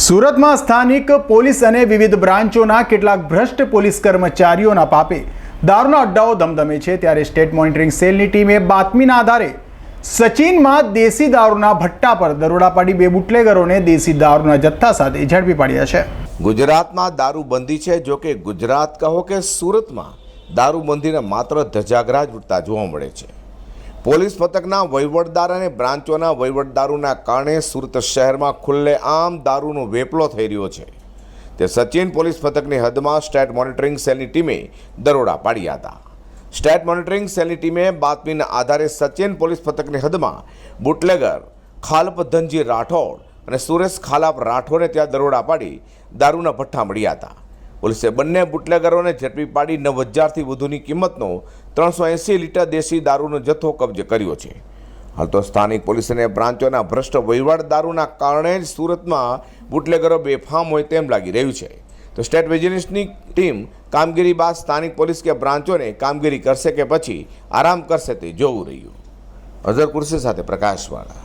સુરતમાં સ્થાનિક પોલીસ અને વિવિધ બ્રાન્ચોના કેટલાક ભ્રષ્ટ પોલીસ કર્મચારીઓના પાપે દારૂના અડ્ડાઓ ધમધમે છે। ત્યારે સ્ટેટ મોનિટરિંગ સેલની ટીમે બાતમીના આધારે સચિનમાં દેશી દારૂના ભટ્ટા પર દરોડા પાડી બે બુટલેગરોને દેશી દારૂના જથ્થા સાથે ઝડપી પાડ્યા છે। ગુજરાતમાં દારૂબંધી છે, જો કે ગુજરાત કહો કે સુરતમાં દારૂબંધીને માત્ર ધજાગરા જ ઉડતા જોવા મળે છે। પોલીસ મથકના વહીવટદાર અને બ્રાન્ચોના વહીવટદારોના કારણે સુરત શહેરમાં ખુલ્લેઆમ દારૂનો વેપલો થઈ રહ્યો છે। તે સચિન પોલીસ મથકની હદમાં સ્ટેટ મોનિટરિંગ સેલની ટીમે દરોડા પાડ્યા હતા। સ્ટેટ મોનિટરિંગ સેલની ટીમે બાતમીના આધારે સચિન પોલીસ મથકની હદમાં બુટલેગર ખાલપ ધનજી રાઠોડ અને સુરેશ ખાલાપ રાઠોડને ત્યાં દરોડા પાડી દારૂના ભઠ્ઠા મળ્યા હતા। પોલીસે બંને બુટલેગરોને ઝડપી પાડી 9,000થી વધુની કિંમતનો 380 લીટર દેશી દારૂનો જથ્થો કબજે કર્યો છે। હાલ તો સ્થાનિક પોલીસ અને બ્રાન્ચોના ભ્રષ્ટ વહીવટદારોના કારણે જ સુરતમાં બુટલેગરો બેફામ હોય તેમ લાગી રહ્યું છે। તો સ્ટેટ વિજિલન્સની ટીમ કામગીરી બાદ સ્થાનિક પોલીસ કે બ્રાન્ચોને કામગીરી કરશે કે પછી આરામ કરશે તે જોવું રહ્યું। અઝર કુર્સી સાથે પ્રકાશવાળા।